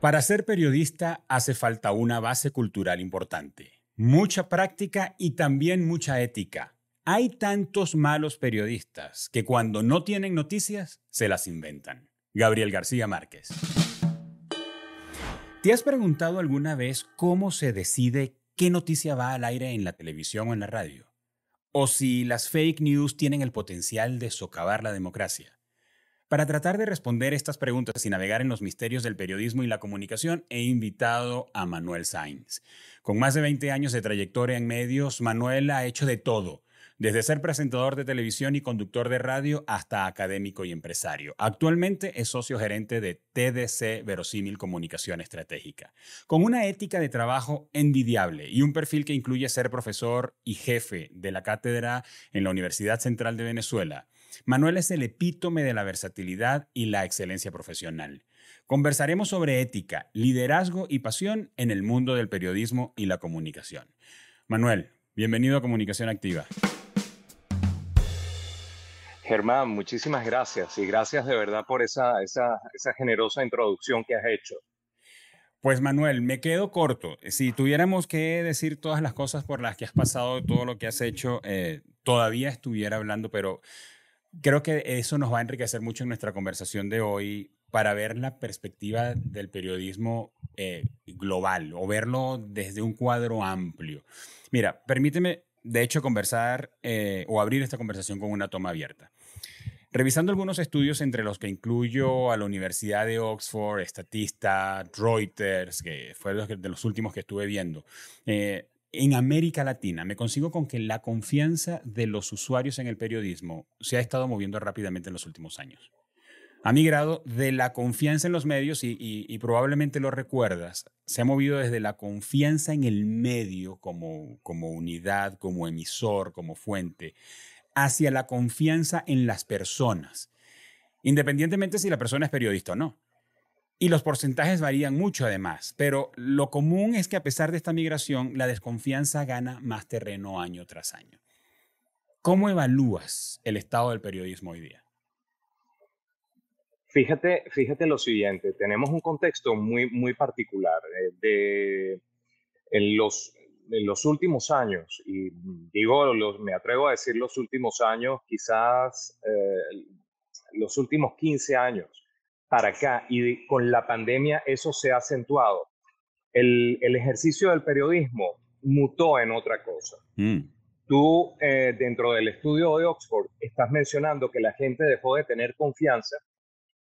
Para ser periodista hace falta una base cultural importante, mucha práctica y también mucha ética. Hay tantos malos periodistas que cuando no tienen noticias se las inventan. Gabriel García Márquez. ¿Te has preguntado alguna vez cómo se decide qué noticia va al aire en la televisión o en la radio? ¿O si las fake news tienen el potencial de socavar la democracia? Para tratar de responder estas preguntas y navegar en los misterios del periodismo y la comunicación, he invitado a Manuel Sáenz. Con más de 20 años de trayectoria en medios, Manuel ha hecho de todo, desde ser presentador de televisión y conductor de radio hasta académico y empresario. Actualmente es socio gerente de TDC Verosímil Comunicación Estratégica, con una ética de trabajo envidiable y un perfil que incluye ser profesor y jefe de la cátedra en la Universidad Central de Venezuela. Manuel es el epítome de la versatilidad y la excelencia profesional. Conversaremos sobre ética, liderazgo y pasión en el mundo del periodismo y la comunicación. Manuel, bienvenido a Comunicación Activa. Germán, muchísimas gracias y gracias de verdad por esa generosa introducción que has hecho. Pues Manuel, me quedo corto. Si tuviéramos que decir todas las cosas por las que has pasado, todo lo que has hecho, todavía estuviera hablando, pero creo que eso nos va a enriquecer mucho en nuestra conversación de hoy para ver la perspectiva del periodismo global o verlo desde un cuadro amplio. Mira, permíteme, de hecho, conversar o abrir esta conversación con una toma abierta. Revisando algunos estudios entre los que incluyo a la Universidad de Oxford, Statista, Reuters, que fue de los últimos que estuve viendo, en América Latina me consigo con que la confianza de los usuarios en el periodismo se ha estado moviendo rápidamente en los últimos años. Ha migrado de la confianza en los medios y probablemente lo recuerdas, se ha movido desde la confianza en el medio como unidad, como emisor, como fuente, hacia la confianza en las personas, independientemente si la persona es periodista o no. Y los porcentajes varían mucho además, pero lo común es que a pesar de esta migración, la desconfianza gana más terreno año tras año. ¿Cómo evalúas el estado del periodismo hoy día? Fíjate lo siguiente, tenemos un contexto muy particular en los últimos años, y me atrevo a decir los últimos años, quizás los últimos 15 años para acá, y con la pandemia eso se ha acentuado. El ejercicio del periodismo mutó en otra cosa. Tú, dentro del estudio de Oxford, estás mencionando que la gente dejó de tener confianza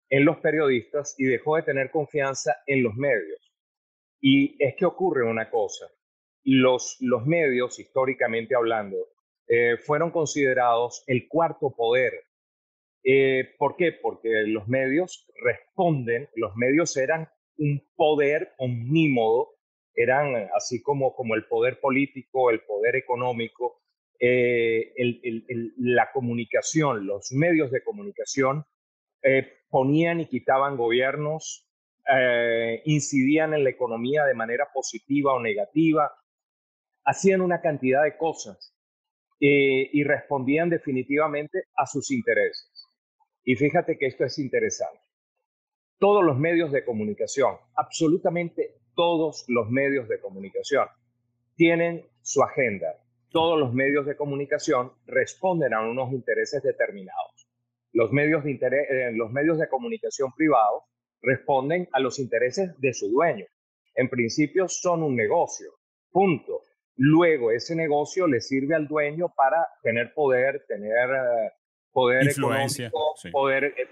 en los periodistas y dejó de tener confianza en los medios. Y es que ocurre una cosa. Los medios, históricamente hablando, fueron considerados el cuarto poder. ¿Por qué? Porque los medios eran un poder omnímodo, eran así como el poder político, el poder económico, la comunicación, los medios de comunicación ponían y quitaban gobiernos, incidían en la economía de manera positiva o negativa, hacían una cantidad de cosas y respondían definitivamente a sus intereses. Y fíjate que esto es interesante. Todos los medios de comunicación, absolutamente todos los medios de comunicación, tienen su agenda. Todos los medios de comunicación responden a unos intereses determinados. Los medios de comunicación privados responden a los intereses de su dueño. En principio son un negocio, punto. Luego ese negocio le sirve al dueño para tener poder, poder Influencia, económico, sí.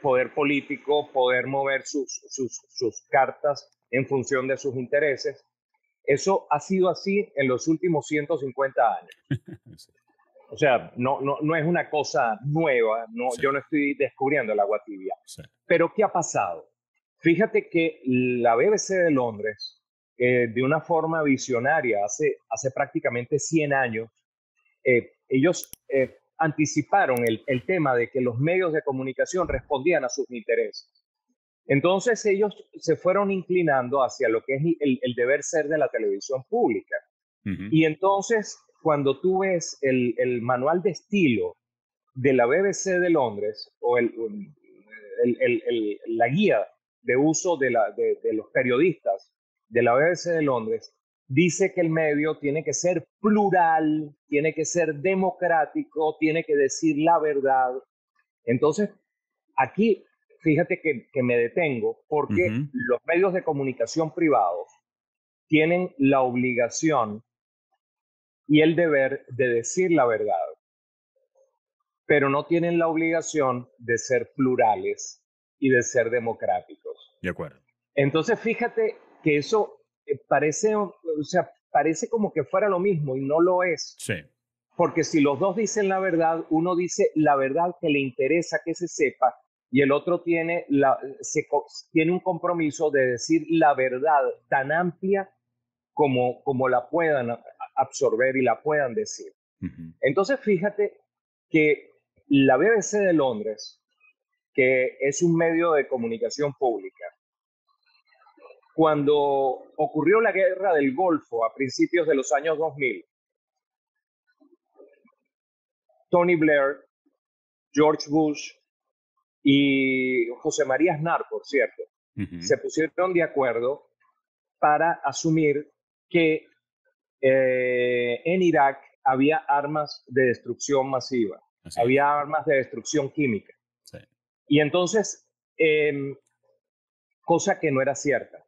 poder político, poder mover sus cartas en función de sus intereses. Eso ha sido así en los últimos 150 años. Sí. O sea, no es una cosa nueva, Sí. yo no estoy descubriendo el agua tibia. Sí. Pero ¿qué ha pasado? Fíjate que la BBC de Londres, de una forma visionaria, hace prácticamente 100 años, ellos anticiparon el tema de que los medios de comunicación respondían a sus intereses. Entonces ellos se fueron inclinando hacia lo que es el deber ser de la televisión pública. Y entonces, cuando tú ves el manual de estilo de la BBC de Londres o la guía de uso de los periodistas de la BBC de Londres dice que el medio tiene que ser plural, tiene que ser democrático, tiene que decir la verdad. Entonces, aquí, fíjate que me detengo porque los medios de comunicación privados tienen la obligación y el deber de decir la verdad, pero no tienen la obligación de ser plurales y de ser democráticos. De acuerdo. Entonces, fíjate que eso parece como que fuera lo mismo y no lo es. Sí. Porque si los dos dicen la verdad, uno dice la verdad que le interesa que se sepa y el otro tiene un compromiso de decir la verdad tan amplia como la puedan absorber y la puedan decir. Entonces, fíjate que la BBC de Londres, que es un medio de comunicación pública, cuando ocurrió la guerra del Golfo a principios de los años 2000, Tony Blair, George Bush y José María Aznar, por cierto, se pusieron de acuerdo para asumir que en Irak había armas de destrucción masiva, había armas de destrucción química. Sí. Y entonces, cosa que no era cierta.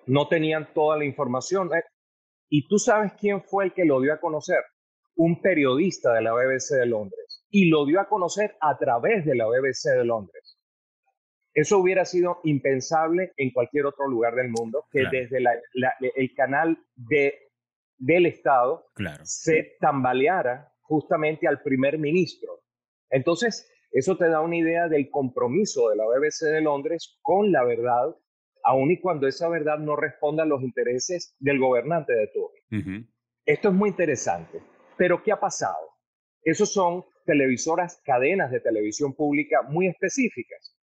No tenían toda la información. Y tú sabes quién fue el que lo dio a conocer. Un periodista de la BBC de Londres. Y lo dio a conocer a través de la BBC de Londres. Eso hubiera sido impensable en cualquier otro lugar del mundo, que desde el canal del Estado se tambaleara justamente al primer ministro. Entonces, eso te da una idea del compromiso de la BBC de Londres con la verdad, aun y cuando esa verdad no responda a los intereses del gobernante de turno. Esto es muy interesante. Pero, ¿qué ha pasado? Esos son televisoras, cadenas de televisión pública muy específicas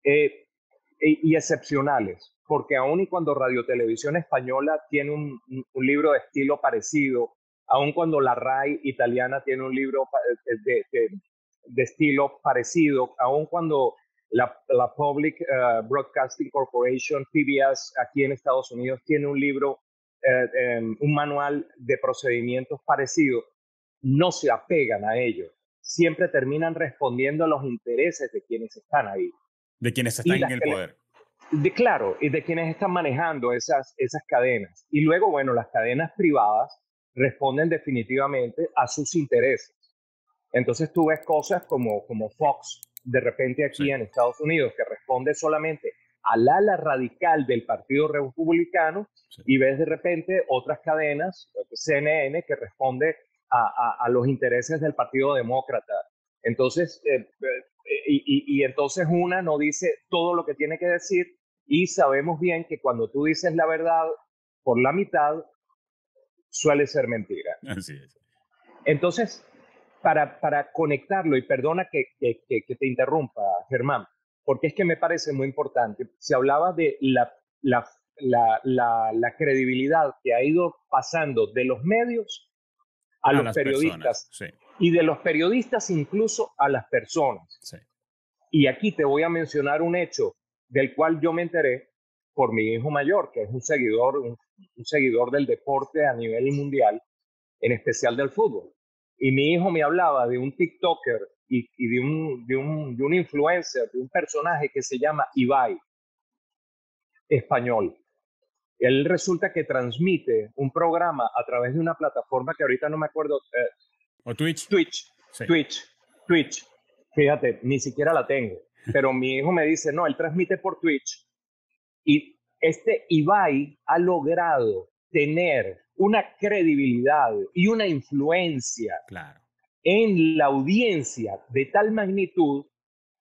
y excepcionales, porque aun y cuando Radio Televisión Española tiene un libro de estilo parecido, aun cuando la RAI italiana tiene un libro de estilo parecido, aun cuando la Public Broadcasting Corporation, PBS, aquí en Estados Unidos, tiene un libro, un manual de procedimientos parecido, no se apegan a ellos. Siempre terminan respondiendo a los intereses de quienes están ahí. De quienes están en el poder. Claro, y de quienes están manejando esas cadenas. Y luego, bueno, las cadenas privadas responden definitivamente a sus intereses. Entonces tú ves cosas como Fox, de repente aquí en Estados Unidos, que responde solamente al ala radical del Partido Republicano, y ves de repente otras cadenas, CNN, que responde a los intereses del Partido Demócrata. Entonces, y entonces una no dice todo lo que tiene que decir, y sabemos bien que cuando tú dices la verdad por la mitad, suele ser mentira. Así es. Entonces, para conectarlo, y perdona que te interrumpa, Germán, porque es que me parece muy importante, se hablaba de la credibilidad que ha ido pasando de los medios a los periodistas, y de los periodistas incluso a las personas. Sí. Y aquí te voy a mencionar un hecho del cual yo me enteré por mi hijo mayor, que es un seguidor del deporte a nivel mundial, en especial del fútbol. Y mi hijo me hablaba de un TikToker y de un influencer, de un personaje que se llama Ibai, español. Él resulta que transmite un programa a través de una plataforma que ahorita no me acuerdo. ¿O Twitch? Sí. Twitch. Fíjate, ni siquiera la tengo. Pero mi hijo me dice, no, él transmite por Twitch. Y este Ibai ha logrado tener una credibilidad y una influencia en la audiencia de tal magnitud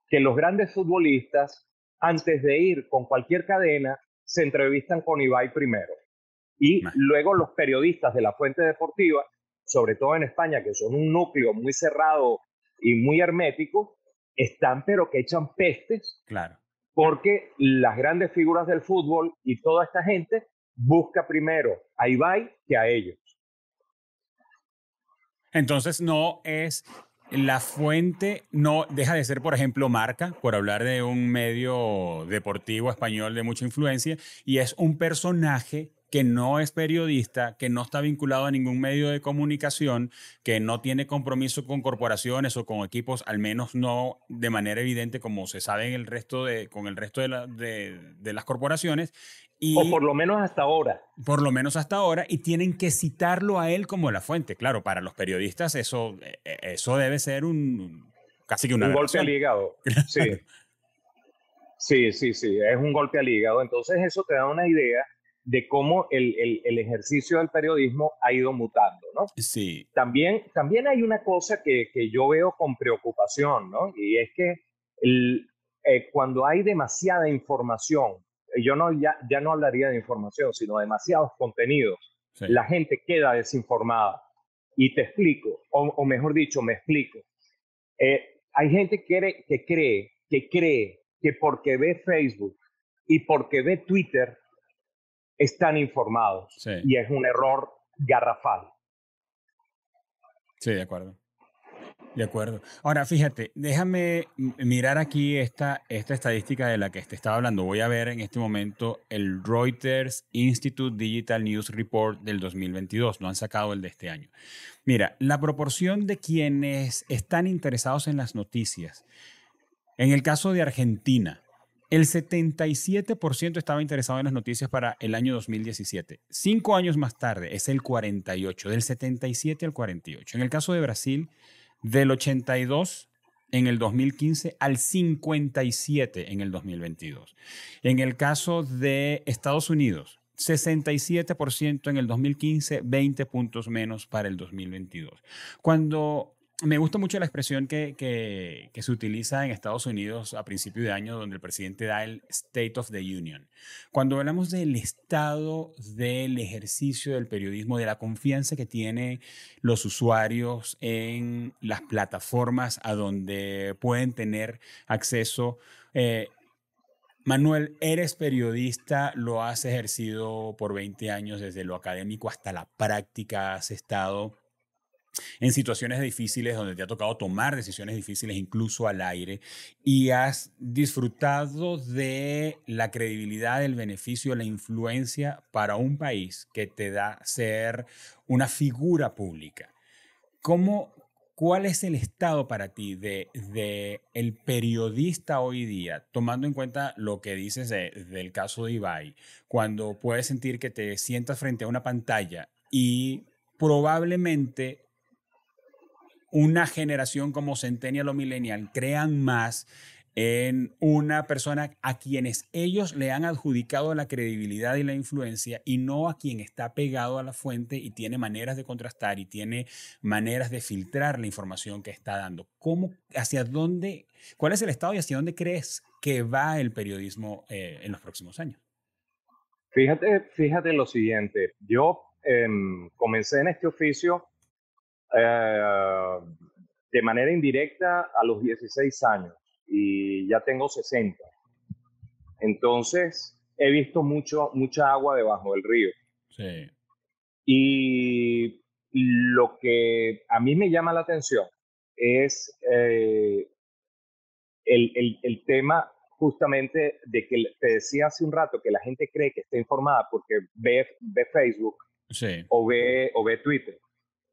que los grandes futbolistas, antes de ir con cualquier cadena, se entrevistan con Ibai primero. Y luego los periodistas de la fuente deportiva, sobre todo en España, que son un núcleo muy cerrado y muy hermético, están pero que echan pestes. Claro. Porque las grandes figuras del fútbol y toda esta gente busca primero a Ibai que a ellos. Entonces no es la fuente no deja de ser, por ejemplo, Marca, por hablar de un medio deportivo español de mucha influencia, y es un personaje que no es periodista, que no está vinculado a ningún medio de comunicación, que no tiene compromiso con corporaciones o con equipos, al menos no de manera evidente como se sabe con el resto de las corporaciones, O por y lo menos hasta ahora. por lo menos hasta ahora, y tienen que citarlo a él como la fuente. Claro, para los periodistas eso debe ser casi que una Un golpe al aberración. hígado. Claro. Sí, sí, es un golpe al hígado. Entonces eso te da una idea de cómo el ejercicio del periodismo ha ido mutando, ¿no? Sí, También hay una cosa que yo veo con preocupación, ¿no? Y es que el, cuando hay demasiada información, yo no, ya no hablaría de información, sino demasiados contenidos, sí, la gente queda desinformada. Y te explico, o mejor dicho, me explico. Hay gente que cree que porque ve Facebook y porque ve Twitter están informados. sí, Y es un error garrafal. sí, de acuerdo. De acuerdo. Ahora, fíjate, déjame mirar aquí esta estadística de la que te estaba hablando. Voy a ver en este momento el Reuters Institute Digital News Report del 2022. No han sacado el de este año. Mira, la proporción de quienes están interesados en las noticias. En el caso de Argentina, el 77% estaba interesado en las noticias para el año 2017. 5 años más tarde es el 48%, del 77 al 48%. En el caso de Brasil, del 82 en el 2015 al 57 en el 2022. En el caso de Estados Unidos, 67% en el 2015, 20 puntos menos para el 2022. Cuando me gusta mucho la expresión que se utiliza en Estados Unidos a principio de año, donde el presidente da el State of the Union. Cuando hablamos del estado del ejercicio del periodismo, de la confianza que tienen los usuarios en las plataformas a donde pueden tener acceso. Manuel, eres periodista, lo has ejercido por 20 años, desde lo académico hasta la práctica, has estado en situaciones difíciles donde te ha tocado tomar decisiones difíciles incluso al aire y has disfrutado de la credibilidad, el beneficio, la influencia para un país que te da ser una figura pública. ¿Cómo, ¿Cuál es el estado para ti de el periodista hoy día, tomando en cuenta lo que dices del caso de Ibai, cuando puedes sentir que te sientas frente a una pantalla y probablemente una generación como Centennial o Millennial crean más en una persona a quienes ellos le han adjudicado la credibilidad y la influencia y no a quien está pegado a la fuente y tiene maneras de contrastar y tiene maneras de filtrar la información que está dando? Hacia dónde, cuál es el estado y hacia dónde crees que va el periodismo en los próximos años? Fíjate lo siguiente, yo comencé en este oficio eh, de manera indirecta a los 16 años y ya tengo 60. Entonces, he visto mucha agua debajo del río. Sí, Y lo que a mí me llama la atención es el tema justamente de que te decía hace un rato que la gente cree que está informada porque ve Facebook sí, o ve Twitter.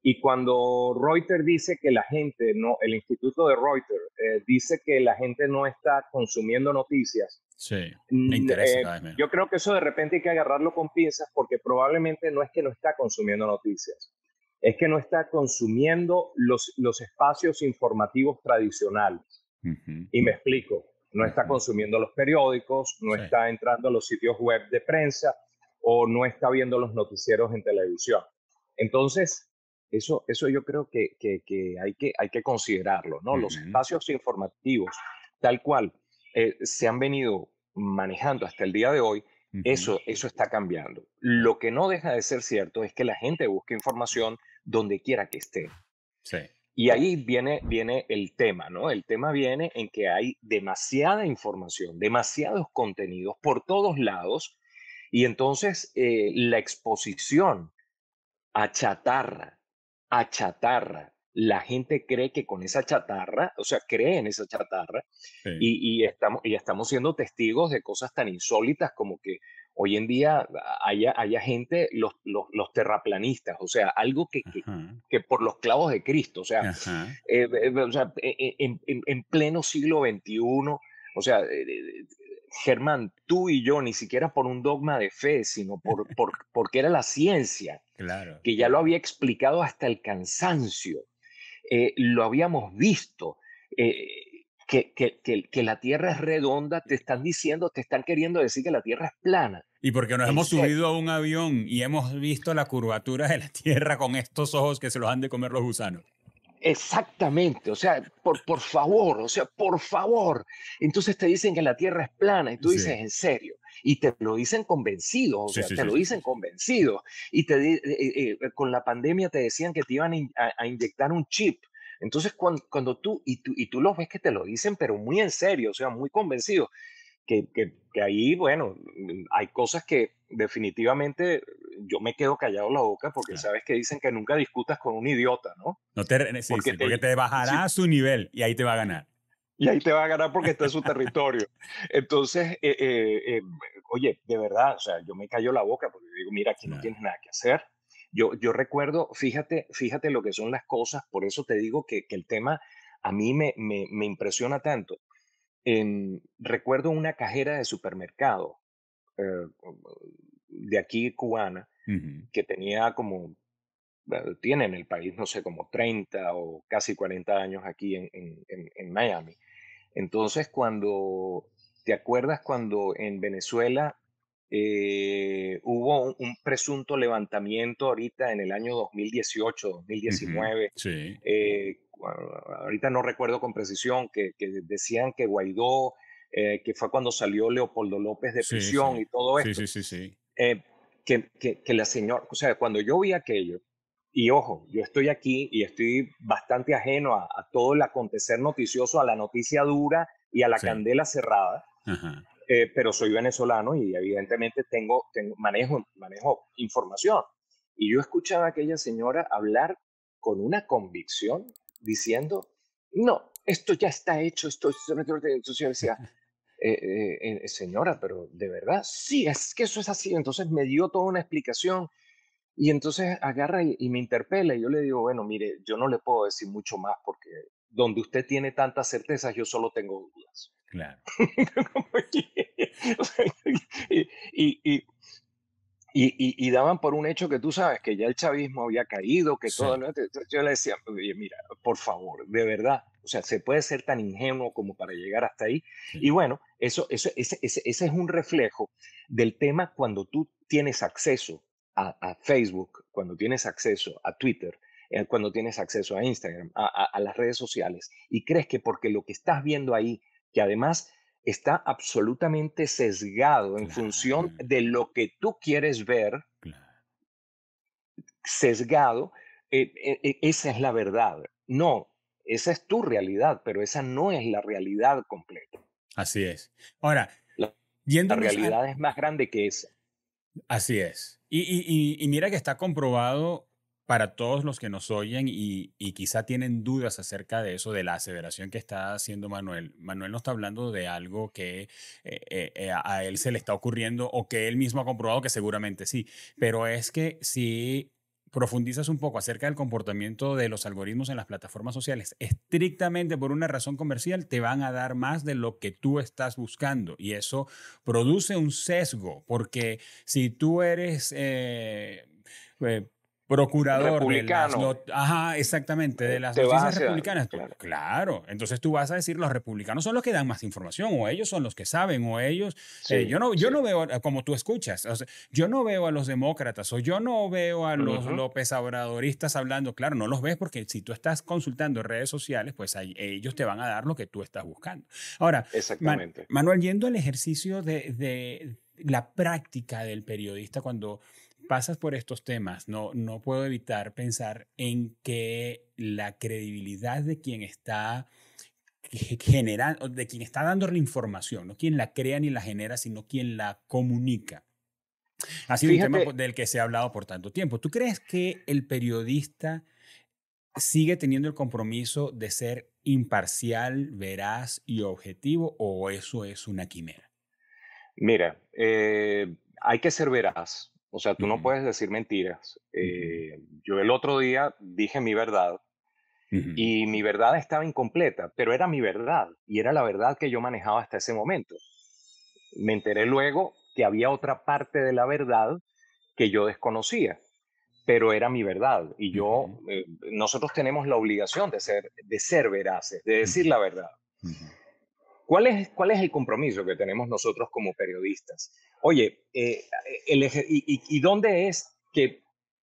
Y cuando Reuters dice que la gente no, el instituto de Reuters dice que la gente no está consumiendo noticias, sí. Me interesa cada vez menos. yo creo que eso de repente hay que agarrarlo con pinzas porque probablemente no es que no está consumiendo noticias, es que no está consumiendo los espacios informativos tradicionales. Ujú, Y me explico, no está ujú. consumiendo los periódicos, no Sí, está entrando a los sitios web de prensa o no está viendo los noticieros en televisión. Entonces, eso yo creo que hay que considerarlo, ¿no? Los ujú, espacios informativos, tal cual se han venido manejando hasta el día de hoy, ujú. eso está cambiando. Sí, Lo que no deja de ser cierto es que la gente busca información donde quiera que esté. sí. Y ahí viene el tema, ¿no? El tema viene en que hay demasiada información, demasiados contenidos por todos lados, y entonces la exposición a chatarra, a chatarra, la gente cree que con esa chatarra, o sea, cree en esa chatarra, Sí. y estamos siendo testigos de cosas tan insólitas como que hoy en día haya gente, los terraplanistas, o sea, algo Ajá. que por los clavos de Cristo, Ajá. o sea en pleno siglo XXI, o sea, Germán, tú y yo, ni siquiera por un dogma de fe, sino porque era la ciencia, Claro, que ya lo claro. había explicado hasta el cansancio, lo habíamos visto. Que la Tierra es redonda, te están diciendo, te están queriendo decir que la Tierra es plana. Y porque nos En hemos serio. subido a un avión y hemos visto la curvatura de la Tierra con estos ojos que se los han de comer los gusanos. Exactamente, o sea, por favor, o sea, por favor. Entonces te dicen que la Tierra es plana y tú dices, Sí, en serio, y te lo dicen convencidos, o sí, sea, sí, te sí, lo sí, dicen sí. convencidos. Y con la pandemia te decían que te iban a inyectar un chip. Entonces, cuando tú los ves que te lo dicen, pero muy en serio, o sea, muy convencidos, que ahí, bueno, hay cosas que definitivamente yo me quedo callado la boca porque Claro. sabes que dicen que nunca discutas con un idiota, ¿no? No te, sí, Porque sí, porque te sí, bajará a su nivel y ahí te va a ganar. y ahí te va a ganar porque está en su territorio. Entonces, oye, de verdad, o sea, yo me callo la boca porque digo, mira, aquí no Claro. tienes nada que hacer. Yo recuerdo, fíjate lo que son las cosas, por eso te digo que el tema a mí me impresiona tanto. Recuerdo una cajera de supermercado eh, de aquí cubana Ujú. que tenía como, tiene en el país, no sé, como 30 o casi 40 años aquí en Miami. Entonces, ¿te acuerdas cuando en Venezuela hubo un presunto levantamiento ahorita en el año 2018, Ujú. 2019? Sí, Ahorita no recuerdo con precisión, que decían que Guaidó, que fue cuando salió Leopoldo López de sí, prisión sí. y todo Sí, esto. sí, sí, sí. Que la señora, o sea, cuando yo vi aquello, y ojo, yo estoy aquí y estoy bastante ajeno a todo el acontecer noticioso, a la noticia dura y a la Sí. candela cerrada, Ajá. pero soy venezolano y evidentemente manejo información. Y yo escuchaba a aquella señora hablar con una convicción diciendo, no, esto ya está hecho, entonces yo decía, señora, pero de verdad, sí, es que eso es así. Entonces me dio toda una explicación y entonces agarra y me interpela y yo le digo, bueno, mire, yo no le puedo decir mucho más porque donde usted tiene tantas certezas, yo solo tengo dudas. Claro. y, y, y, y daban por un hecho que tú sabes que ya el chavismo había caído, que todo, Sí, ¿no? Entonces yo le decía, oye, mira, por favor, de verdad, o sea, se puede ser tan ingenuo como para llegar hasta ahí. Y sí. bueno, ese es un reflejo del tema cuando tú tienes acceso a Facebook, cuando tienes acceso a Twitter, cuando tienes acceso a Instagram, a las redes sociales, y crees que porque lo que estás viendo ahí, que además está absolutamente sesgado en función Claro, de lo que tú quieres ver, claro. sesgado, esa es la verdad. No, esa es tu realidad, pero esa no es la realidad completa. Así es. Ahora, La, la yéndonos a... realidad es más grande que esa. Así es. Y mira que está comprobado para todos los que nos oyen y quizá tienen dudas acerca de eso, de la aseveración que está haciendo Manuel. Manuel no está hablando de algo que a él se le está ocurriendo o que él mismo ha comprobado que seguramente sí, pero es que si profundizas un poco acerca del comportamiento de los algoritmos en las plataformas sociales, estrictamente por una razón comercial, te van a dar más de lo que tú estás buscando y eso produce un sesgo porque si tú eres eh, procurador de las... Republicano, Ajá, exactamente, de las te vas noticias hacia, republicanas, pues claro, claro, entonces tú vas a decir los republicanos son los que dan más información o ellos son los que saben o ellos... sí, yo sí. no veo, como tú escuchas, o sea, yo no veo a los demócratas o yo no veo a los Ujú, López Obradoristas hablando, claro, no los ves porque si tú estás consultando redes sociales, pues ahí, ellos te van a dar lo que tú estás buscando. Ahora, exactamente. Manuel, yendo al ejercicio de la práctica del periodista cuando pasas por estos temas, no puedo evitar pensar en que la credibilidad de quien está generando, de quien está dando la información, no quien la crea ni la genera, sino quien la comunica. Ha sido un tema Fíjate, del que se ha hablado por tanto tiempo. ¿Tú crees que el periodista sigue teniendo el compromiso de ser imparcial, veraz y objetivo, o eso es una quimera? Mira, hay que ser veraz. O sea, tú no Ujú, puedes decir mentiras. ujú, Yo el otro día dije mi verdad ujú, y mi verdad estaba incompleta, pero era mi verdad y era la verdad que yo manejaba hasta ese momento. Me enteré luego que había otra parte de la verdad que yo desconocía, pero era mi verdad y ujú, nosotros tenemos la obligación de ser veraces, de decir ujú, la verdad. ujú. Cuál es el compromiso que tenemos nosotros como periodistas? Oye, y dónde es que,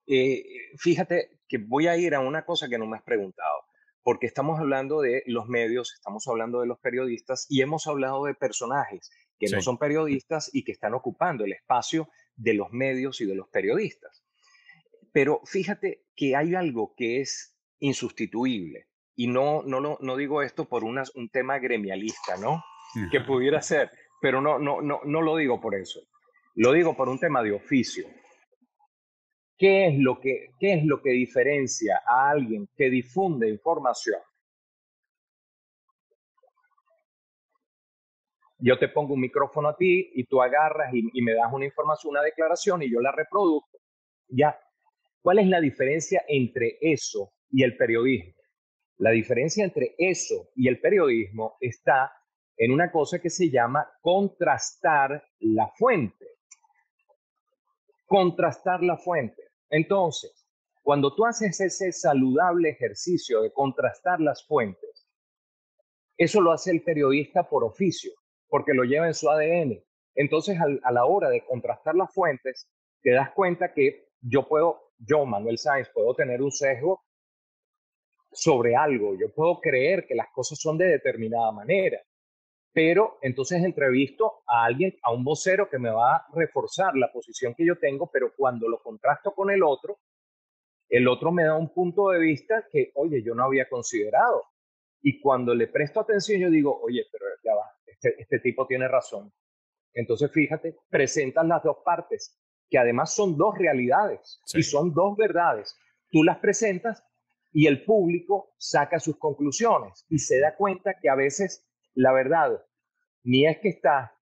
eh, fíjate que voy a ir a una cosa que no me has preguntado, porque estamos hablando de los medios, estamos hablando de los periodistas y hemos hablado de personajes que no Sí. son periodistas y que están ocupando el espacio de los medios y de los periodistas. Pero fíjate que hay algo que es insustituible, y no digo esto por un tema gremialista, ¿no? Que Ajá. pudiera ser, pero no lo digo por eso. Lo digo por un tema de oficio. Qué es lo que diferencia a alguien que difunde información? Yo te pongo un micrófono a ti y tú agarras y me das una información, una declaración y yo la reproduzco. Ya, ¿cuál es la diferencia entre eso y el periodismo? La diferencia entre eso y el periodismo está en una cosa que se llama contrastar la fuente. Contrastar la fuente. Entonces, cuando tú haces ese saludable ejercicio de contrastar las fuentes, eso lo hace el periodista por oficio, porque lo lleva en su ADN. Entonces, a la hora de contrastar las fuentes, te das cuenta que yo, Manuel Sáenz, puedo tener un sesgo sobre algo, yo puedo creer que las cosas son de determinada manera, pero entonces entrevisto a alguien, a un vocero que me va a reforzar la posición que yo tengo, pero cuando lo contrasto con el otro me da un punto de vista que, oye, yo no había considerado. Y cuando le presto atención, yo digo, oye, pero ya va, este tipo tiene razón. Entonces, fíjate, presentan las dos partes, que además son dos realidades y Sí. son dos verdades. Tú las presentas y el público saca sus conclusiones y se Ujú. da cuenta que a veces la verdad ni es que está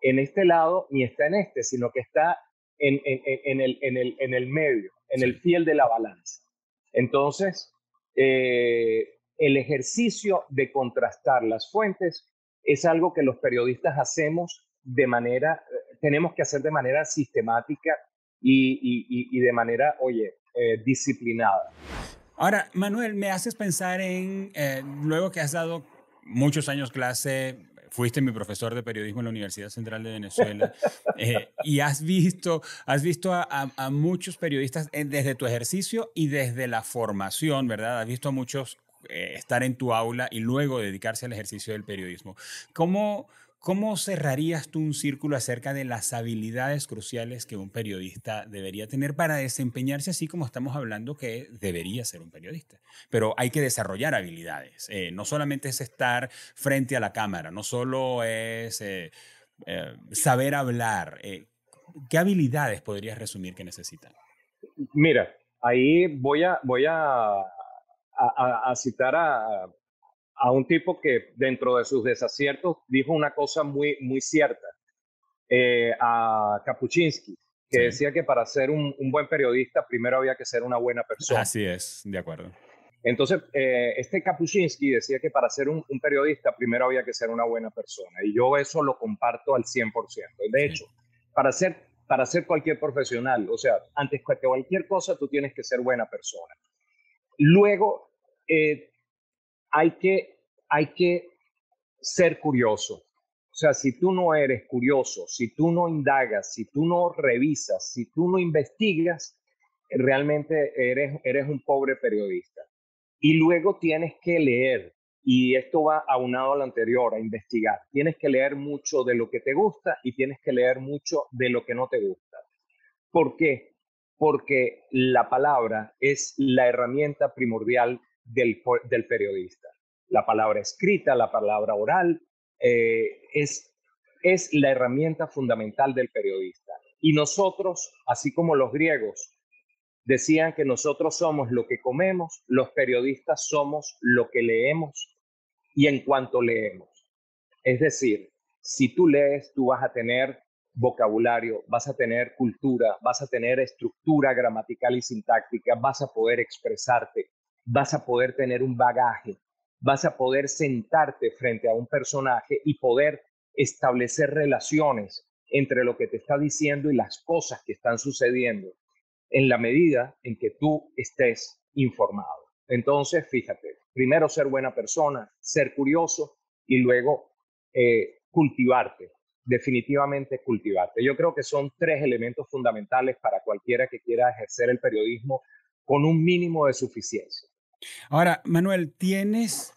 en este lado ni está en este, sino que está en el medio, en el Sí. fiel de la balanza. Entonces, el ejercicio de contrastar las fuentes es algo que los periodistas hacemos de manera, tenemos que hacer de manera sistemática y de manera, oye, disciplinada. Ahora, Manuel, me haces pensar en, luego que has dado muchos años clase, fuiste mi profesor de periodismo en la Universidad Central de Venezuela, y has visto a muchos periodistas desde tu ejercicio y desde la formación, ¿verdad? Has visto a muchos estar en tu aula y luego dedicarse al ejercicio del periodismo. ¿Cómo, ¿Cómo cerrarías tú un círculo acerca de las habilidades cruciales que un periodista debería tener para desempeñarse así como estamos hablando que debería ser un periodista? Pero hay que desarrollar habilidades. No solamente es estar frente a la cámara, no solo es saber hablar. ¿Qué habilidades podrías resumir que necesitan? Mira, ahí voy a citar a un tipo que dentro de sus desaciertos dijo una cosa muy cierta, a Kapuczynski, que Sí, decía que para ser un buen periodista primero había que ser una buena persona. así es, de acuerdo. Entonces, este Kapuczynski decía que para ser un periodista primero había que ser una buena persona, y yo eso lo comparto al 100%. De Sí. hecho, para ser cualquier profesional, o sea, antes que cualquier cosa, tú tienes que ser buena persona. Luego, eh, hay que ser curioso. O sea, si tú no eres curioso, si tú no indagas, si tú no revisas, si tú no investigas, realmente eres un pobre periodista. Y luego tienes que leer, y esto va aunado a lo anterior, a investigar. Tienes que leer mucho de lo que te gusta y tienes que leer mucho de lo que no te gusta. ¿Por qué? Porque la palabra es la herramienta primordial del periodista. La palabra escrita, la palabra oral, es la herramienta fundamental del periodista. Y nosotros, así como los griegos Decían que nosotros somos lo que comemos, los periodistas somos lo que leemos y en cuanto leemos. Es decir, si tú lees, tú vas a tener vocabulario, vas a tener cultura, vas a tener estructura gramatical y sintáctica, vas a poder expresarte, vas a poder tener un bagaje, vas a poder sentarte frente a un personaje y poder establecer relaciones entre lo que te está diciendo y las cosas que están sucediendo en la medida en que tú estés informado. Entonces, fíjate, primero ser buena persona, ser curioso y luego cultivarte, definitivamente cultivarte. Yo creo que son tres elementos fundamentales para cualquiera que quiera ejercer el periodismo con un mínimo de suficiencia. Ahora, Manuel, ¿tienes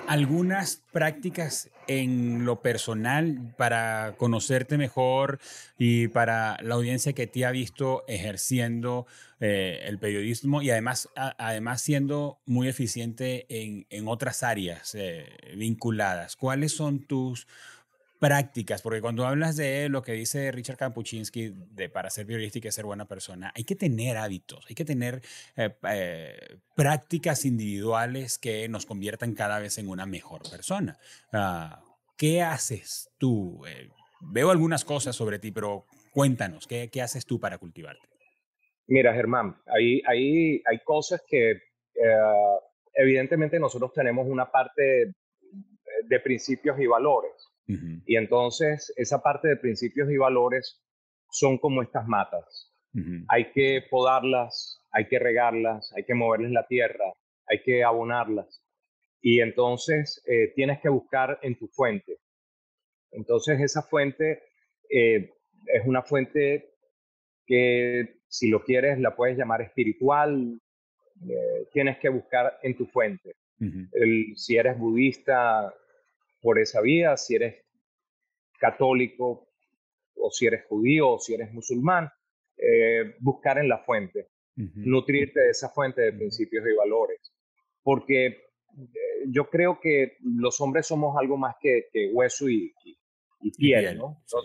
algunas prácticas en lo personal para conocerte mejor y para la audiencia que te ha visto ejerciendo el periodismo y además, además siendo muy eficiente en otras áreas vinculadas? ¿Cuáles son tus prácticas? Porque cuando hablas de lo que dice Richard Kampuczynski, de para ser periodista y que ser buena persona, hay que tener hábitos, hay que tener prácticas individuales que nos conviertan cada vez en una mejor persona. ¿Qué haces tú? Veo algunas cosas sobre ti, pero cuéntanos, ¿qué haces tú para cultivarte? Mira, Germán, hay cosas que evidentemente nosotros tenemos una parte de principios y valores. Ujú, Y entonces esa parte de principios y valores son como estas matas. ujú, Hay que podarlas, hay que regarlas, hay que moverles la tierra, hay que abonarlas. Y entonces tienes que buscar en tu fuente. Entonces esa fuente es una fuente que si lo quieres la puedes llamar espiritual. Tienes que buscar en tu fuente. ujú. Si eres budista, por esa vía, si eres católico, o si eres judío, o si eres musulmán, buscar en la fuente, Ujú, nutrirte de esa fuente de principios y valores. Porque yo creo que los hombres somos algo más que hueso y y piel, piel, ¿no? sí.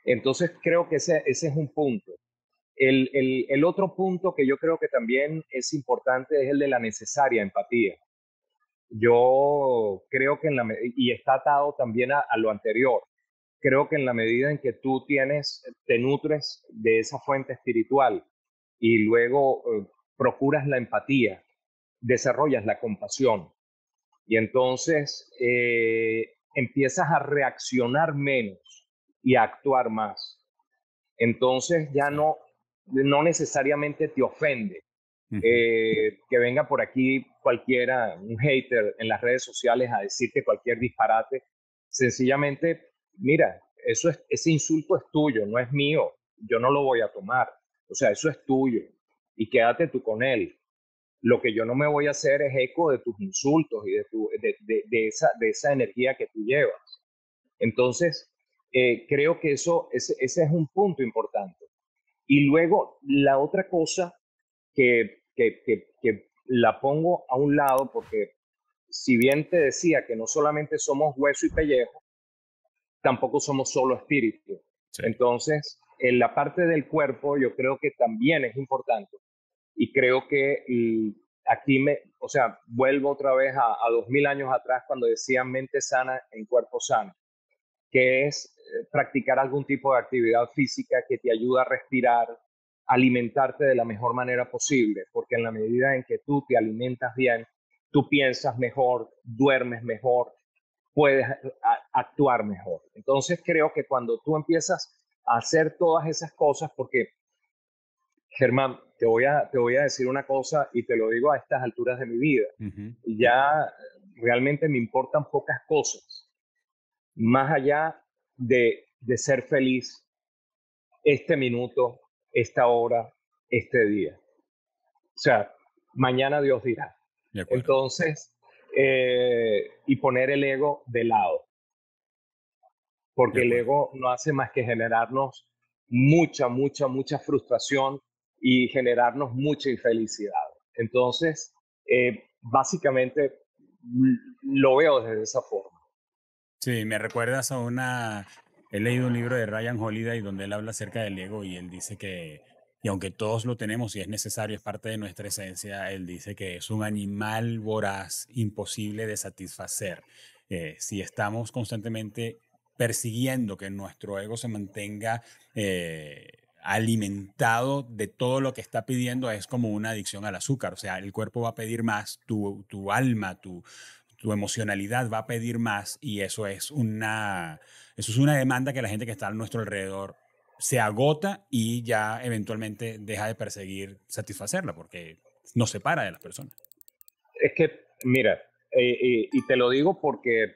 Entonces creo que ese es un punto. El otro punto que yo creo que también es importante es el de la necesaria empatía. Yo creo que y está atado también a lo anterior, creo que en la medida en que tú te nutres de esa fuente espiritual y luego procuras la empatía, desarrollas la compasión y entonces empiezas a reaccionar menos y a actuar más. Entonces ya Sí. no necesariamente te ofende Ujú, que venga por aquí cualquiera, un hater en las redes sociales a decirte cualquier disparate. Sencillamente, mira, ese insulto es tuyo, no es mío. Yo no lo voy a tomar. O sea, eso es tuyo y quédate tú con él. Lo que yo no me voy a hacer es eco de tus insultos y de esa energía que tú llevas. Entonces, creo que ese es un punto importante. Y luego, la otra cosa que la pongo a un lado, porque si bien te decía que no solamente somos hueso y pellejo, tampoco somos solo espíritu. sí. Entonces, en la parte del cuerpo yo creo que también es importante. Y creo que aquí o sea, vuelvo otra vez a 2000 años atrás cuando decían mente sana en cuerpo sano, que es practicar algún tipo de actividad física que te ayuda a respirar, alimentarte de la mejor manera posible, porque en la medida en que tú te alimentas bien, tú piensas mejor, duermes mejor, puedes actuar mejor. Entonces creo que cuando tú empiezas a hacer todas esas cosas, porque Germán, te voy a decir una cosa y te lo digo a estas alturas de mi vida, Ujú. ya realmente me importan pocas cosas más allá de ser feliz este minuto, esta hora, este día. O sea, mañana Dios dirá. De acuerdo. Entonces, y poner el ego de lado, De porque el acuerdo. ego no hace más que generarnos mucha frustración y generarnos mucha infelicidad. Entonces, básicamente lo veo desde esa forma. Sí, me recuerdas a una... He leído un libro de Ryan Holiday donde él habla acerca del ego y él dice que Y aunque todos lo tenemos y es necesario, es parte de nuestra esencia, él dice que es un animal voraz, imposible de satisfacer. Si estamos constantemente persiguiendo que nuestro ego se mantenga alimentado de todo lo que está pidiendo, es como una adicción al azúcar. O sea, el cuerpo va a pedir más, tu alma, tu emocionalidad va a pedir más y eso es una demanda que la gente que está a nuestro alrededor se agota y ya eventualmente deja de perseguir satisfacerla porque nos separa de las personas. Es que, mira, y te lo digo porque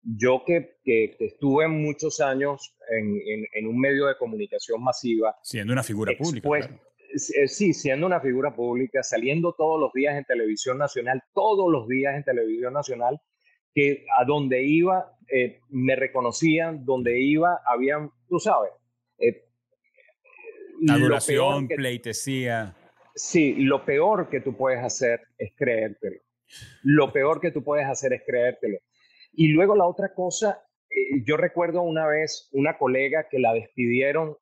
yo que estuve muchos años en un medio de comunicación masiva, Siendo una figura pública, expuesto, claro. sí, siendo una figura pública, saliendo todos los días en televisión nacional, todos los días en televisión nacional, que a donde iba me reconocían, donde iba habían, tú sabes, eh, lo peor Adulación, que, pleitesía. sí, lo peor que tú puedes hacer es creértelo. Lo peor que tú puedes hacer es creértelo. Y luego la otra cosa, yo recuerdo una vez una colega que la despidieron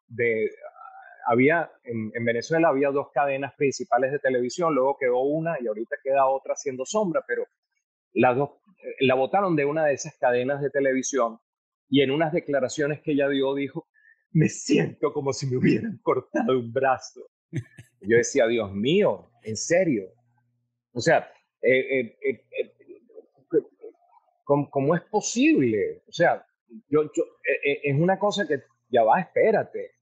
en Venezuela había dos cadenas principales de televisión, luego quedó una y ahorita queda otra haciendo sombra, pero las dos, la votaron de una de esas cadenas de televisión y en unas declaraciones que ella dio dijo, me siento como si me hubieran cortado un brazo. Yo decía, Dios mío, en serio. O sea, eh, eh, eh, eh, ¿cómo es posible? O sea, es una cosa que ya va, espérate.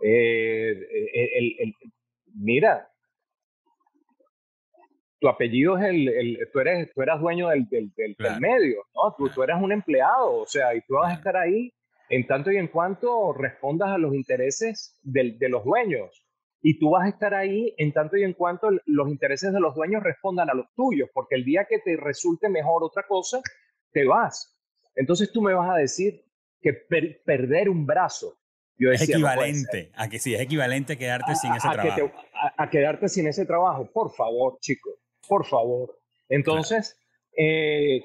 Eh, mira, tu apellido es tú eras dueño del Claro, medio, ¿no? Tú claro, eras un empleado, o sea, y tú vas a claro. estar ahí en tanto y en cuanto respondas a los intereses de los dueños. Y tú vas a estar ahí en tanto y en cuanto los intereses de los dueños respondan a los tuyos, porque el día que te resulte mejor otra cosa, te vas. Entonces tú me vas a decir que perder un brazo, yo Es decía, no puede ser equivalente a que sí, es equivalente a quedarte sin ese a, que te, trabajo. a quedarte sin ese trabajo. Por favor, chico, por favor. Claro. Entonces,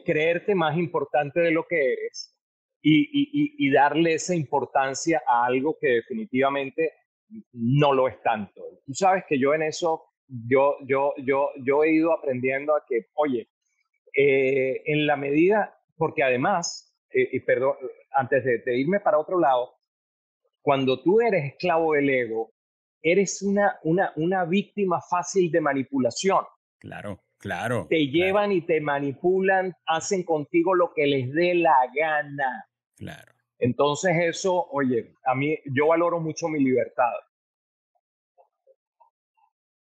creerte más importante de lo que eres y darle esa importancia a algo que definitivamente no lo es tanto. Tú sabes que yo en eso, yo he ido aprendiendo a que, oye, en la medida, porque además, y perdón, antes de irme para otro lado, cuando tú eres esclavo del ego, eres una víctima fácil de manipulación. Claro, claro, Te claro, llevan y te manipulan, hacen contigo lo que les dé la gana. claro. Entonces eso, oye, a mí yo valoro mucho mi libertad.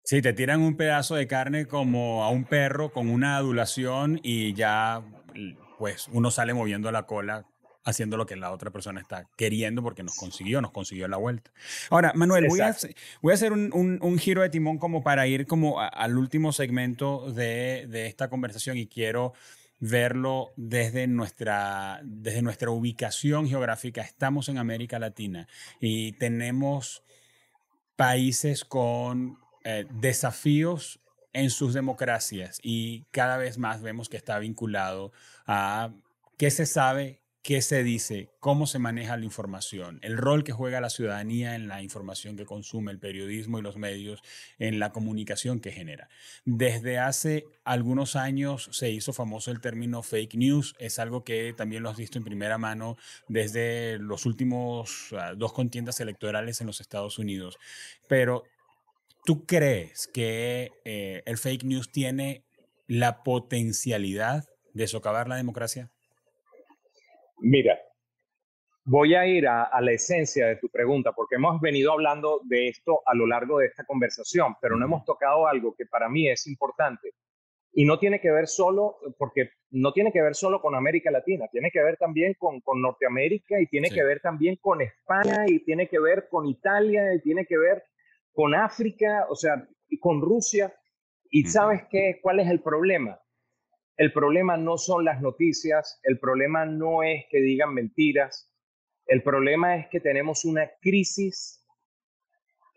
Sí, te tiran un pedazo de carne como a un perro con una adulación y ya, pues, uno sale moviendo la cola haciendo lo que la otra persona está queriendo porque nos consiguió la vuelta. Ahora, Manuel, Exacto. voy a hacer un giro de timón como para ir como al último segmento de esta conversación y quiero verlo desde nuestra ubicación geográfica. Estamos en América Latina y tenemos países con desafíos en sus democracias y cada vez más vemos que está vinculado a qué se sabe, qué se dice, cómo se maneja la información, el rol que juega la ciudadanía en la información que consume, el periodismo y los medios en la comunicación que genera. Desde hace algunos años se hizo famoso el término fake news, es algo que también lo has visto en primera mano desde los últimos dos contiendas electorales en los Estados Unidos. Pero, ¿tú crees que el fake news tiene la potencialidad de socavar la democracia? Mira, voy a ir a la esencia de tu pregunta, porque hemos venido hablando de esto a lo largo de esta conversación, pero no Ujú. hemos tocado algo que para mí es importante. Y no tiene que ver solo, porque no tiene que ver solo con América Latina, tiene que ver también con Norteamérica y tiene que Sí. ver también con España y tiene que ver con Italia y tiene que ver con África, o sea, y con Rusia. ¿Y Ujú. sabes qué? ¿Cuál es el problema? El problema no son las noticias, el problema no es que digan mentiras, el problema es que tenemos una crisis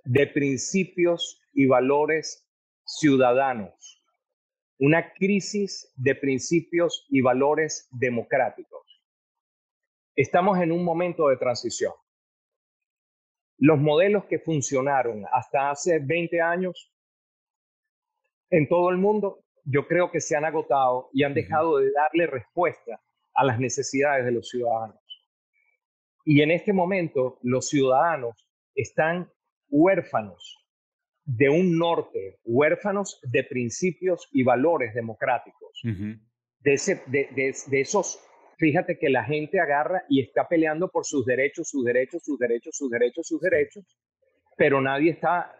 de principios y valores ciudadanos, una crisis de principios y valores democráticos. Estamos en un momento de transición. Los modelos que funcionaron hasta hace 20 años en todo el mundo, yo creo que se han agotado y han Ujú, dejado de darle respuesta a las necesidades de los ciudadanos. Y en este momento los ciudadanos están huérfanos de un norte, huérfanos de principios y valores democráticos. ujú. De esos, fíjate que la gente agarra y está peleando por sus derechos, sus derechos, sus derechos, sus derechos, sus Sí. derechos, pero nadie está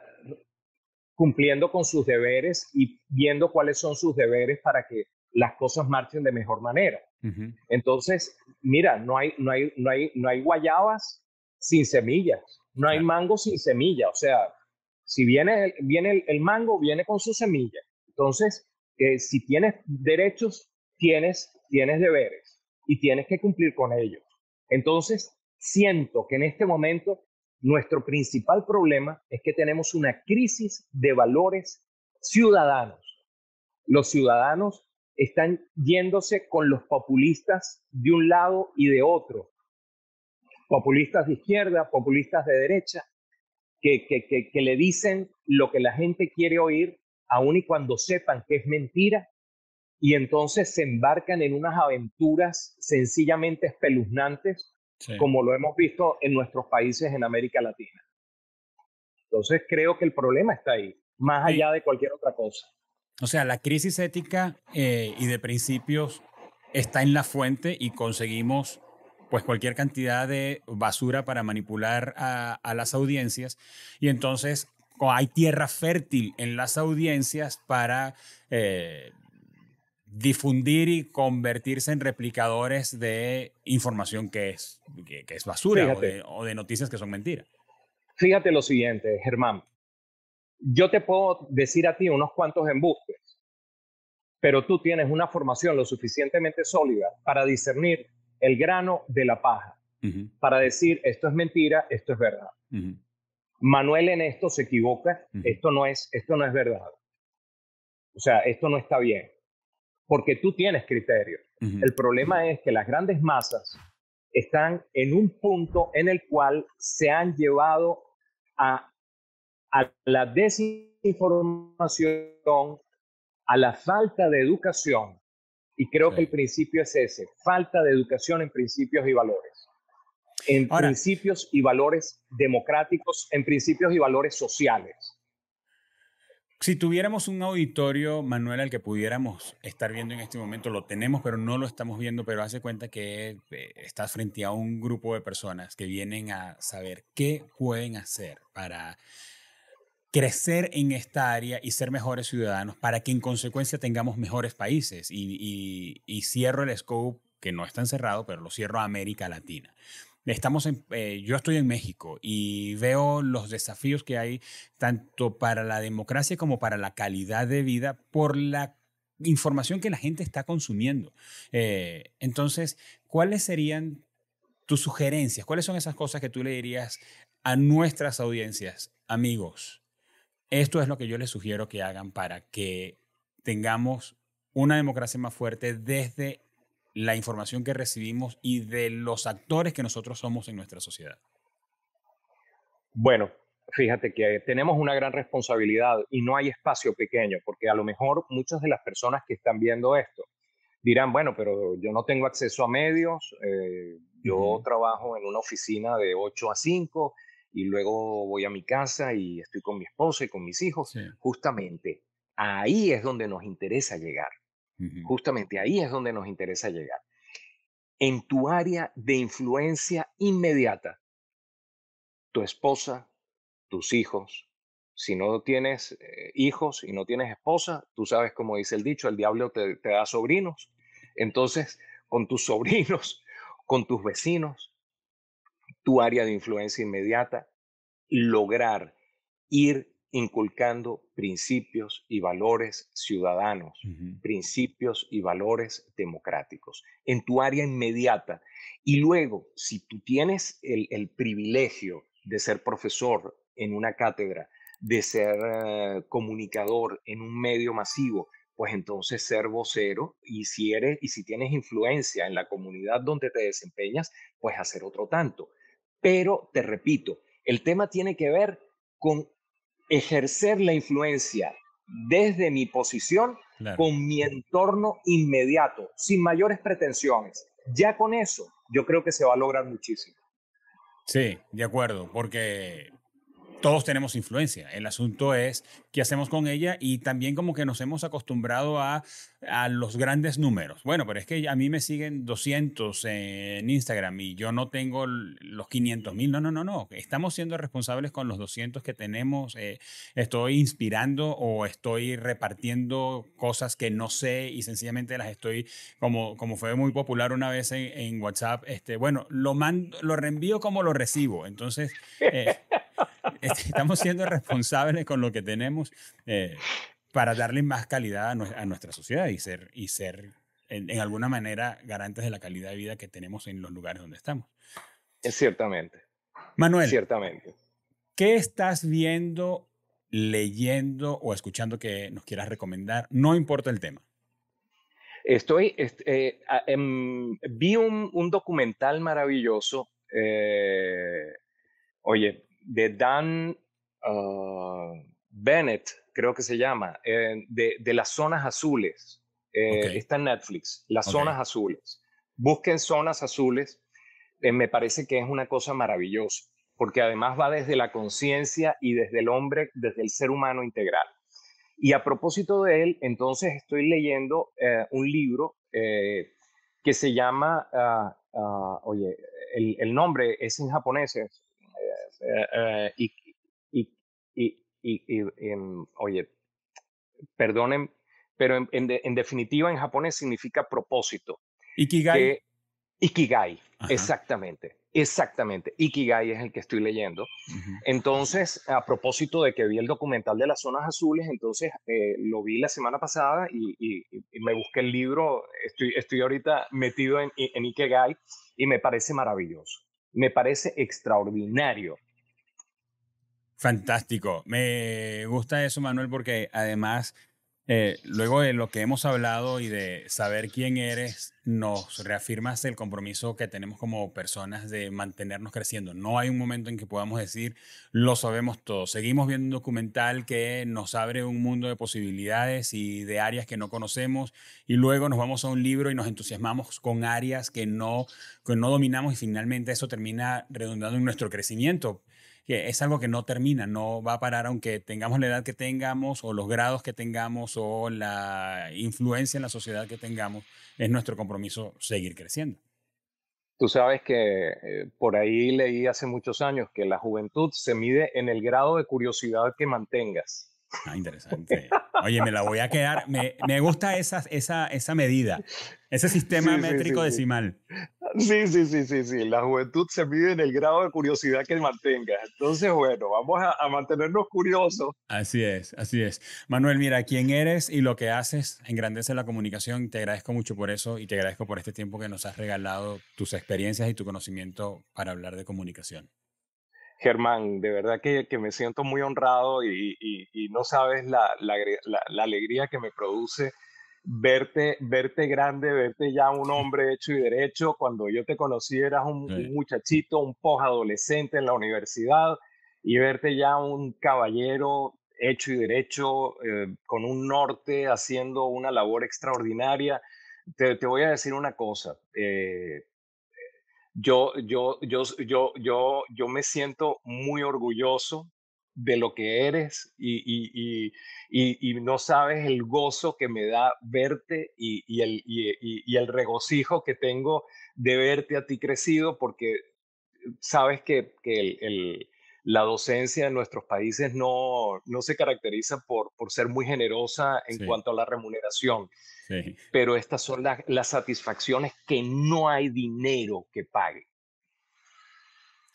cumpliendo con sus deberes y viendo cuáles son sus deberes para que las cosas marchen de mejor manera. Ujú. Entonces, mira, no hay guayabas sin semillas, no hay Claro. mango sin semilla. O sea, si viene el mango, viene con su semilla. Entonces, si tienes derechos, tienes deberes y tienes que cumplir con ellos. Entonces, siento que en este momento nuestro principal problema es que tenemos una crisis de valores ciudadanos. Los ciudadanos están yéndose con los populistas de un lado y de otro, populistas de izquierda, populistas de derecha, que le dicen lo que la gente quiere oír, aun y cuando sepan que es mentira, y entonces se embarcan en unas aventuras sencillamente espeluznantes, Sí. como lo hemos visto en nuestros países en América Latina. Entonces creo que el problema está ahí, más Sí. allá de cualquier otra cosa. O sea, la crisis ética y de principios está en la fuente y conseguimos pues cualquier cantidad de basura para manipular a las audiencias y entonces hay tierra fértil en las audiencias para difundir y convertirse en replicadores de información que es basura Fíjate, o de noticias que son mentiras. fíjate lo siguiente, Germán. Yo te puedo decir a ti unos cuantos embustes, pero tú tienes una formación lo suficientemente sólida para discernir el grano de la paja, Ujú, para decir esto es mentira, esto es verdad. ujú, Manuel en esto se equivoca, ujú, esto no es verdad. O sea, esto no está bien, porque tú tienes criterio. ujú. El problema es que las grandes masas están en un punto en el cual se han llevado a, a la desinformación, a la falta de educación, y creo Sí. que el principio es ese, falta de educación en Ahora, principios y valores democráticos, en principios y valores sociales. si tuviéramos un auditorio, Manuel, al que pudiéramos estar viendo en este momento, lo tenemos, pero no lo estamos viendo, pero hace cuenta que estás frente a un grupo de personas que vienen a saber qué pueden hacer para crecer en esta área y ser mejores ciudadanos, para que en consecuencia tengamos mejores países. Y cierro el scope, que no está encerrado, pero lo cierro a América Latina. Yo estoy en México y veo los desafíos que hay tanto para la democracia como para la calidad de vida por la información que la gente está consumiendo. Entonces, ¿cuáles serían tus sugerencias? ¿Cuáles son esas cosas que tú le dirías a nuestras audiencias, amigos? Esto es lo que yo les sugiero que hagan para que tengamos una democracia más fuerte desde la información que recibimos y de los actores que nosotros somos en nuestra sociedad. Bueno, fíjate que tenemos una gran responsabilidad y no hay espacio pequeño, porque a lo mejor muchas de las personas que están viendo esto dirán, bueno, pero yo no tengo acceso a medios, yo Ujú. trabajo en una oficina de 8 a 5 y luego voy a mi casa y estoy con mi esposa y con mis hijos. Sí. Justamente ahí es donde nos interesa llegar. Ujú. Justamente ahí es donde nos interesa llegar. En tu área de influencia inmediata, tu esposa, tus hijos. Si no tienes hijos y no tienes esposa, tú sabes como dice el dicho, el diablo te da sobrinos. Entonces, con tus sobrinos, con tus vecinos, tu área de influencia inmediata, lograr ir inculcando principios y valores ciudadanos, Ujú. principios y valores democráticos en tu área inmediata. Y luego, si tú tienes el privilegio de ser profesor en una cátedra, de ser comunicador en un medio masivo, pues entonces ser vocero y si tienes influencia en la comunidad donde te desempeñas, pues hacer otro tanto. Pero te repito, El tema tiene que ver con ejercer la influencia desde mi posición Claro. con mi entorno inmediato, sin mayores pretensiones. Ya con eso, yo creo que se va a lograr muchísimo. Sí, de acuerdo, porque todos tenemos influencia. El asunto es qué hacemos con ella y también como que nos hemos acostumbrado a los grandes números. Bueno, pero es que a mí me siguen 200 en Instagram y yo no tengo los 500,000. No, no, no, no. Estamos siendo responsables con los 200 que tenemos. Estoy inspirando o estoy repartiendo cosas que no sé y sencillamente las estoy, como fue muy popular una vez en WhatsApp, bueno, lo reenvío como lo recibo. Entonces... estamos siendo responsables con lo que tenemos para darle más calidad a nuestra sociedad y ser en alguna manera garantes de la calidad de vida que tenemos en los lugares donde estamos. Ciertamente, Manuel, ciertamente. ¿qué estás viendo, leyendo o escuchando que nos quieras recomendar? No importa el tema. Vi un documental maravilloso, oye, de Dan Bennett, creo que se llama, de las zonas azules. Ok, Está en Netflix, las ok. zonas azules. Busquen zonas azules, me parece que es una cosa maravillosa, porque además va desde la conciencia y desde el hombre, desde el ser humano integral. Y a propósito de él, entonces estoy leyendo un libro que se llama, oye, el nombre es en japonés, y, y, oye, perdonen, pero en definitiva en japonés significa propósito, Ikigai. que Ikigai, Ajá. exactamente, exactamente. Ikigai es el que estoy leyendo. Ujú. Entonces, a propósito de que vi el documental de las zonas azules, entonces lo vi la semana pasada y me busqué el libro. Estoy ahorita metido en Ikigai y me parece maravilloso. Me parece extraordinario. Fantástico. Me gusta eso, Manuel, porque además, luego de lo que hemos hablado y de saber quién eres, nos reafirmas el compromiso que tenemos como personas de mantenernos creciendo. No hay un momento en que podamos decir, lo sabemos todo. Seguimos viendo un documental que nos abre un mundo de posibilidades y de áreas que no conocemos, y luego nos vamos a un libro y nos entusiasmamos con áreas que no dominamos y finalmente eso termina redundando en nuestro crecimiento, que es algo que no termina, no va a parar aunque tengamos la edad que tengamos o los grados que tengamos o la influencia en la sociedad que tengamos, es nuestro compromiso seguir creciendo. Tú sabes que por ahí leí hace muchos años que la juventud se mide en el grado de curiosidad que mantengas. Ah, interesante. Oye, me la voy a quedar. Me gusta esa medida, ese sistema Sí, sí, métrico sí, sí. decimal. Sí, sí, sí, sí, sí. La juventud se mide en el grado de curiosidad que mantengas. Entonces, bueno, vamos a mantenernos curiosos. Así es, así es. Manuel, mira, quién eres y lo que haces engrandece la comunicación. Te agradezco mucho por eso y te agradezco por este tiempo que nos has regalado, tus experiencias y tu conocimiento para hablar de comunicación. Germán, de verdad que me siento muy honrado y no sabes la alegría que me produce verte grande, verte ya un hombre hecho y derecho. Cuando yo te conocí eras un Sí. muchachito, un posadolescente en la universidad y verte ya un caballero hecho y derecho, con un norte, haciendo una labor extraordinaria. Te voy a decir una cosa. Yo me siento muy orgulloso de lo que eres y no sabes el gozo que me da verte y el regocijo que tengo de verte a ti crecido, porque sabes que la docencia en nuestros países no se caracteriza por ser muy generosa en Sí, cuanto a la remuneración, sí. pero estas son las satisfacciones que no hay dinero que pague.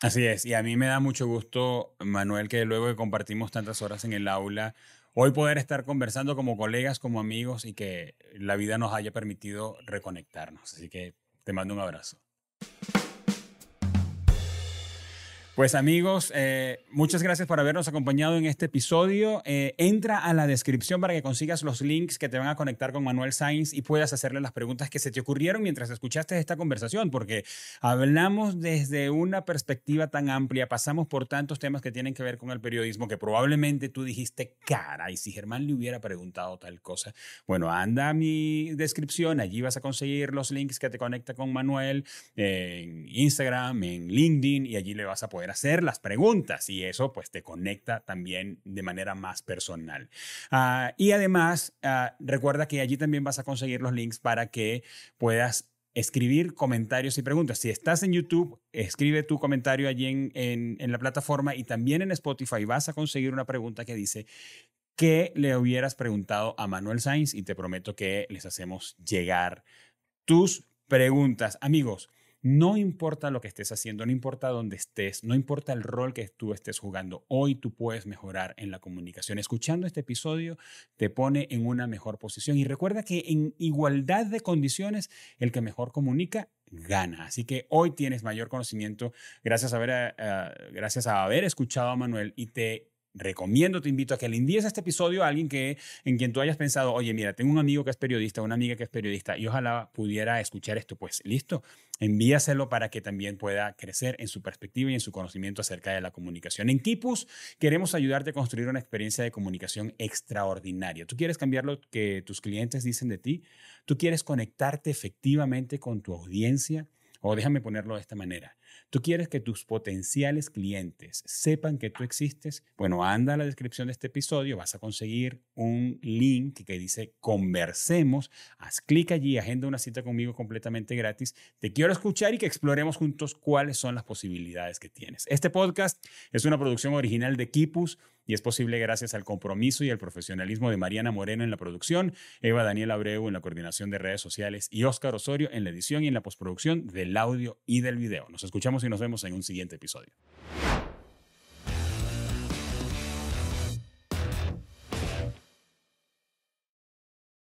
Así es, y a mí me da mucho gusto, Manuel, que luego que compartimos tantas horas en el aula, hoy poder estar conversando como colegas, como amigos y que la vida nos haya permitido reconectarnos. Así que te mando un abrazo. Pues amigos, muchas gracias por habernos acompañado en este episodio. Entra a la descripción para que consigas los links que te van a conectar con Manuel Sáenz y puedas hacerle las preguntas que se te ocurrieron mientras escuchaste esta conversación, porque hablamos desde una perspectiva tan amplia, pasamos por tantos temas que tienen que ver con el periodismo que probablemente tú dijiste, caray, si Germán le hubiera preguntado tal cosa. Bueno, anda a mi descripción, allí vas a conseguir los links que te conecta con Manuel en Instagram, en LinkedIn, y allí le vas a poder hacer las preguntas y eso pues te conecta también de manera más personal. Y además, recuerda que allí también vas a conseguir los links para que puedas escribir comentarios y preguntas. Si estás en YouTube, escribe tu comentario allí en la plataforma, y también en Spotify vas a conseguir una pregunta que dice ¿qué le hubieras preguntado a Manuel Sáenz? Y te prometo que les hacemos llegar tus preguntas. Amigos, no importa lo que estés haciendo, no importa dónde estés, no importa el rol que tú estés jugando, hoy tú puedes mejorar en la comunicación. Escuchando este episodio te pone en una mejor posición, y recuerda que en igualdad de condiciones, el que mejor comunica gana. Así que hoy tienes mayor conocimiento gracias a haber escuchado a Manuel, y te recomiendo, te invito a que le envíes este episodio a alguien en quien tú hayas pensado, oye, mira, tengo un amigo que es periodista, una amiga que es periodista, y ojalá pudiera escuchar esto. Pues listo, envíaselo para que también pueda crecer en su perspectiva y en su conocimiento acerca de la comunicación. En Kipus queremos ayudarte a construir una experiencia de comunicación extraordinaria. ¿Tú quieres cambiar lo que tus clientes dicen de ti? ¿Tú quieres conectarte efectivamente con tu audiencia? O déjame ponerlo de esta manera. ¿Tú quieres que tus potenciales clientes sepan que tú existes? Bueno, anda a la descripción de este episodio, vas a conseguir un link que dice conversemos, haz clic allí, agenda una cita conmigo completamente gratis. Te quiero escuchar y que exploremos juntos cuáles son las posibilidades que tienes. Este podcast es una producción original de Kipus y es posible gracias al compromiso y al profesionalismo de Mariana Moreno en la producción, Eva Daniel Abreu en la coordinación de redes sociales y Óscar Osorio en la edición y en la postproducción del audio y del video. Nos escuchamos y nos vemos en un siguiente episodio.